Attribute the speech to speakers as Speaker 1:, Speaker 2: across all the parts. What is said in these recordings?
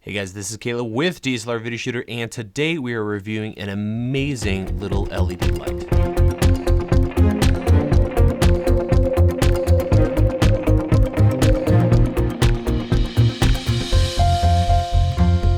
Speaker 1: Hey guys, this is Caleb with DSLR Video Shooter, and today we are reviewing an amazing little LED light.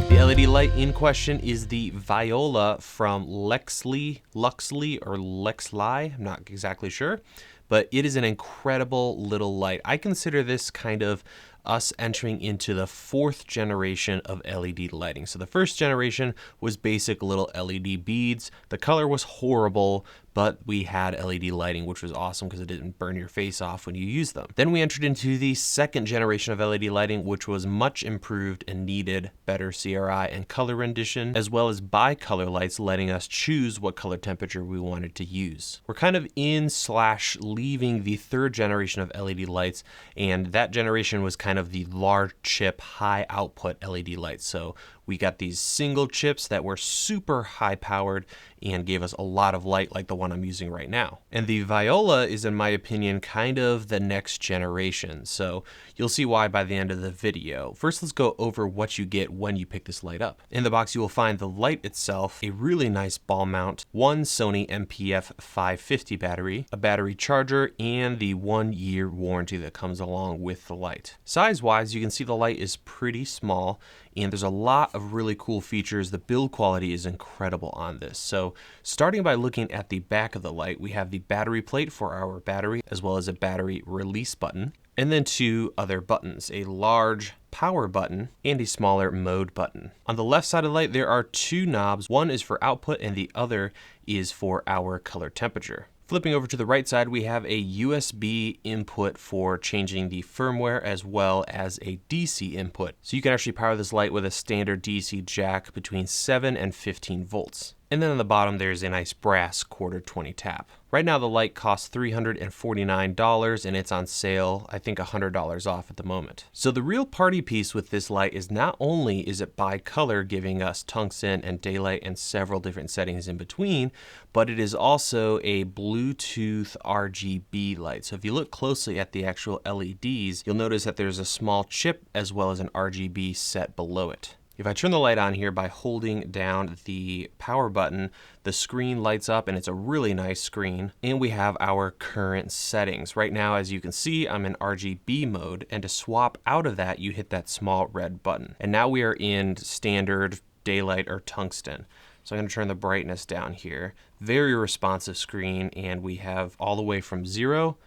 Speaker 1: The LED light in question is the Viola from Luxli or Luxli, I'm not exactly sure, but it is an incredible little light. I consider this kind of us entering into the fourth generation of LED lighting. So the first generation was basic little LED beads. The color was horrible, but we had LED lighting, which was awesome because it didn't burn your face off when you used them. Then we entered into the second generation of LED lighting, which was much improved and needed better CRI and color rendition, as well as bi-color lights letting us choose what color temperature we wanted to use. We're kind of leaving the third generation of LED lights, and that generation was kind of the large chip, high output LED lights. So we got these single chips that were super high powered and gave us a lot of light like the one I'm using right now. And the Viola is, in my opinion, kind of the next generation. So you'll see why by the end of the video. First, let's go over what you get when you pick this light up. In the box, you will find the light itself, a really nice ball mount, one Sony MPF 550 battery, a battery charger, and the 1-year warranty that comes along with the light. Size-wise, you can see the light is pretty small, and there's a lot of really cool features. The build quality is incredible on this. So starting by looking at the back of the light, we have the battery plate for our battery, as well as a battery release button, and then two other buttons, a large power button and a smaller mode button. On the left side of the light, there are two knobs. One is for output and the other is for our color temperature. Flipping over to the right side, we have a USB input for changing the firmware as well as a DC input. So you can actually power this light with a standard DC jack between 7 and 15 volts. And then on the bottom, there's a nice brass quarter 20 tap. Right now, the light costs $349 and it's on sale, I think $100 off at the moment. So the real party piece with this light is not only is it bi-color, giving us tungsten and daylight and several different settings in between, but it is also a Bluetooth RGB light. So if you look closely at the actual LEDs, you'll notice that there's a small chip as well as an RGB set below it. If I turn the light on here by holding down the power button, the screen lights up and it's a really nice screen. And we have our current settings. Right now, as you can see, I'm in RGB mode, and to swap out of that, you hit that small red button. And now we are in standard, daylight, or tungsten. So I'm gonna turn the brightness down here. Very responsive screen, and we have all the way from 0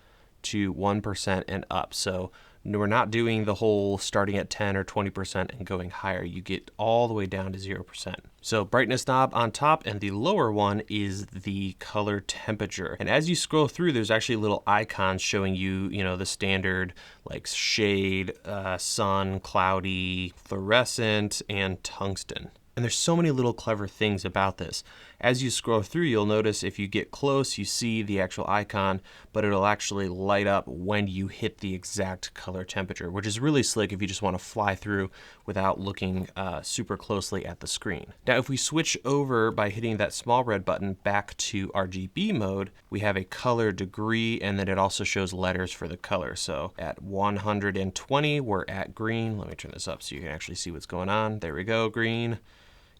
Speaker 1: to 1% and up. So we're not doing the whole starting at 10 or 20% and going higher. You get all the way down to 0%. So brightness knob on top, and the lower one is the color temperature. And as you scroll through, there's actually little icons showing you, the standard like shade, sun, cloudy, fluorescent, and tungsten. And there's so many little clever things about this. As you scroll through, you'll notice if you get close, you see the actual icon, but it'll actually light up when you hit the exact color temperature, which is really slick if you just want to fly through without looking super closely at the screen. Now, if we switch over by hitting that small red button back to RGB mode, we have a color degree, and then it also shows letters for the color. So at 120, we're at green. Let me turn this up so you can actually see what's going on. There we go, green.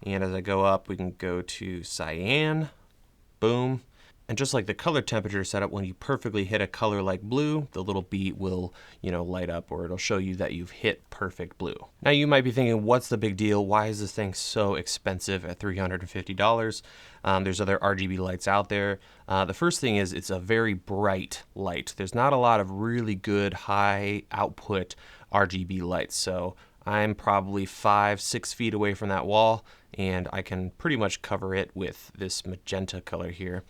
Speaker 1: And as I go up, we can go to cyan, boom. And just like the color temperature setup, when you perfectly hit a color like blue, the little beat will, light up, or it'll show you that you've hit perfect blue. Now you might be thinking, what's the big deal? Why is this thing so expensive at $350? There's other RGB lights out there. The first thing is it's a very bright light. There's not a lot of really good high output RGB lights. So I'm probably 5-6 feet away from that wall, and I can pretty much cover it with this magenta color here.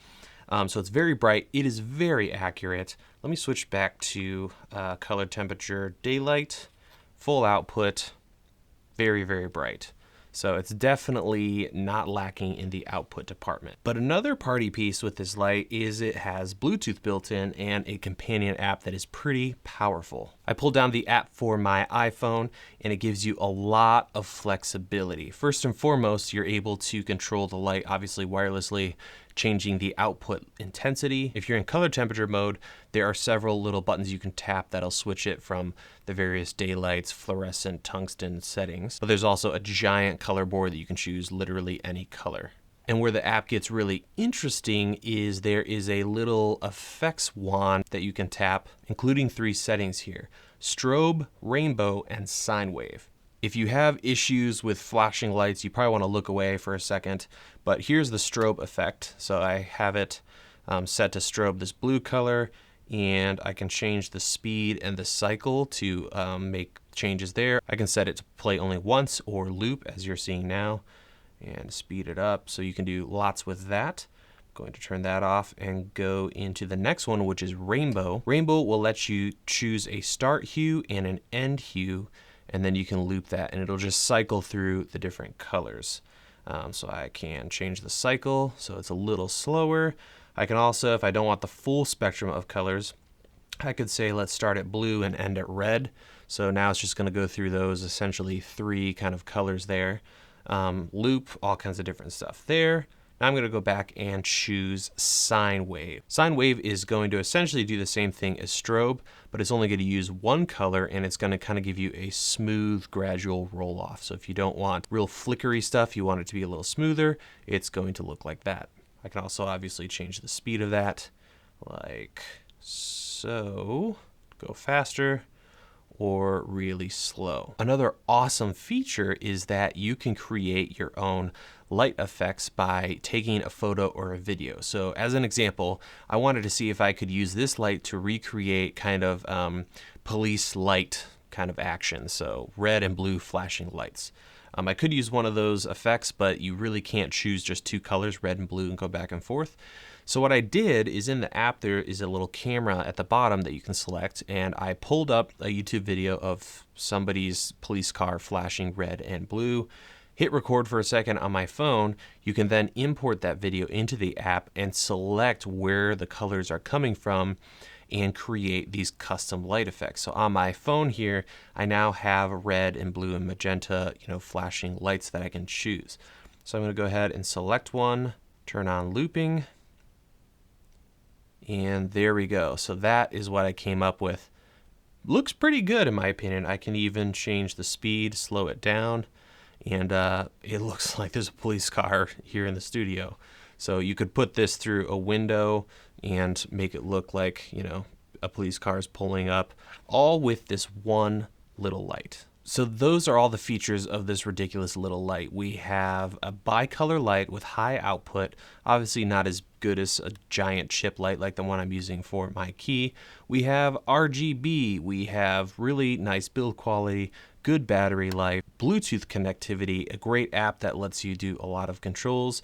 Speaker 1: So it's very bright. It is very accurate. Let me switch back to color temperature, daylight, full output, very, very bright. So it's definitely not lacking in the output department. But another party piece with this light is it has Bluetooth built in and a companion app that is pretty powerful. I pulled down the app for my iPhone and it gives you a lot of flexibility. First and foremost, you're able to control the light, obviously wirelessly, changing the output intensity. If you're in color temperature mode, there are several little buttons you can tap that'll switch it from the various daylights, fluorescent, tungsten settings. But there's also a giant color board that you can choose literally any color. And where the app gets really interesting is there is a little effects wand that you can tap, including 3 settings here: strobe, rainbow, and sine wave. If you have issues with flashing lights, you probably want to look away for a second, but here's the strobe effect. So I have it set to strobe this blue color, and I can change the speed and the cycle to make changes there. I can set it to play only once or loop, as you're seeing now, and speed it up, so you can do lots with that. I'm going to turn that off and go into the next one, which is rainbow. Rainbow will let you choose a start hue and an end hue, and then you can loop that and it'll just cycle through the different colors. So I can change the cycle so it's a little slower. I can also, if I don't want the full spectrum of colors, I could say let's start at blue and end at red. So now it's just going to go through those essentially 3 kind of colors there. Loop, all kinds of different stuff there. Now I'm going to go back and choose sine wave. Sine wave is going to essentially do the same thing as strobe, but it's only going to use one color and it's going to kind of give you a smooth, gradual roll off. So if you don't want real flickery stuff, you want it to be a little smoother, it's going to look like that. I can also obviously change the speed of that, like so, go faster, or really slow. Another awesome feature is that you can create your own light effects by taking a photo or a video. So as an example, I wanted to see if I could use this light to recreate kind of police light kind of action. So red and blue flashing lights. I could use one of those effects, but you really can't choose just 2 colors, red and blue, and go back and forth. So what I did is in the app, there is a little camera at the bottom that you can select, and I pulled up a YouTube video of somebody's police car flashing red and blue, hit record for a second on my phone. You can then import that video into the app and select where the colors are coming from and create these custom light effects. So on my phone here, I now have red and blue and magenta, flashing lights that I can choose. So I'm going to go ahead and select one, turn on looping, and there we go. So that is what I came up with. Looks pretty good in my opinion. I can even change the speed, slow it down, and it looks like there's a police car here in the studio. So you could put this through a window and make it look like, a police car is pulling up, all with this one little light. So those are all the features of this ridiculous little light. We have a bicolor light with high output, obviously not as good as a giant chip light like the one I'm using for my key. We have RGB, we have really nice build quality, good battery life, Bluetooth connectivity, a great app that lets you do a lot of controls.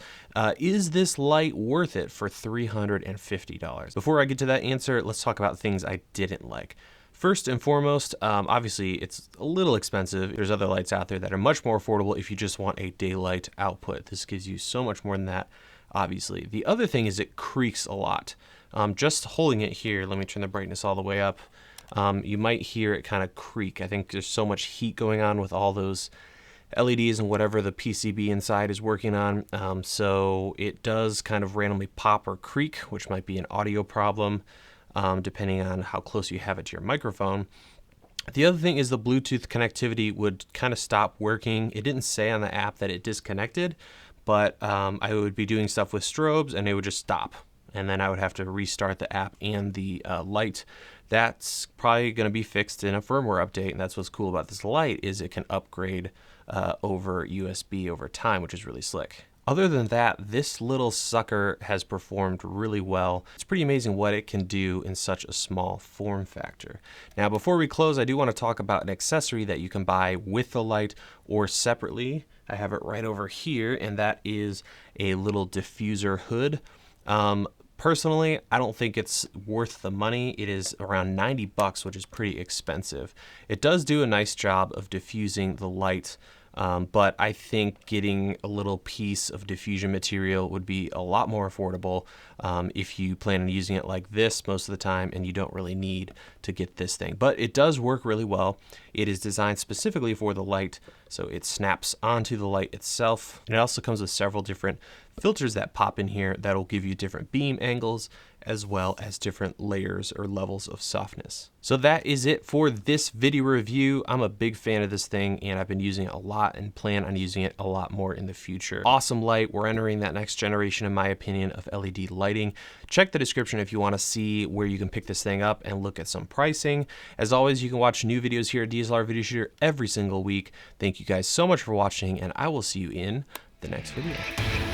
Speaker 1: Is this light worth it for $350? Before I get to that answer, let's talk about things I didn't like. First and foremost, obviously it's a little expensive. There's other lights out there that are much more affordable if you just want a daylight output. This gives you so much more than that, obviously. The other thing is it creaks a lot. Just holding it here, let me turn the brightness all the way up. You might hear it kind of creak. I think there's so much heat going on with all those LEDs and whatever the PCB inside is working on. So it does kind of randomly pop or creak, which might be an audio problem. Depending on how close you have it to your microphone. The other thing is the Bluetooth connectivity would kind of stop working. It didn't say on the app that it disconnected, but I would be doing stuff with strobes and it would just stop. And then I would have to restart the app and the light. That's probably going to be fixed in a firmware update. And that's what's cool about this light is it can upgrade over USB over time, which is really slick. Other than that, this little sucker has performed really well. It's pretty amazing what it can do in such a small form factor. Now, before we close, I do want to talk about an accessory that you can buy with the light or separately. I have it right over here, and that is a little diffuser hood. Personally, I don't think it's worth the money. It is around 90 bucks, which is pretty expensive. It does do a nice job of diffusing the light But I think getting a little piece of diffusion material would be a lot more affordable if you plan on using it like this most of the time and you don't really need to get this thing. But it does work really well. It is designed specifically for the light, so it snaps onto the light itself. And it also comes with several different filters that pop in here that will give you different beam angles as well as different layers or levels of softness. So that is it for this video review. I'm a big fan of this thing and I've been using it a lot and plan on using it a lot more in the future. Awesome light. We're entering that next generation, in my opinion, of LED lighting. Check the description if you want to see where you can pick this thing up and look at some pricing. As always, you can watch new videos here at DSLR Video Shooter every single week. Thank you guys so much for watching, and I will see you in the next video.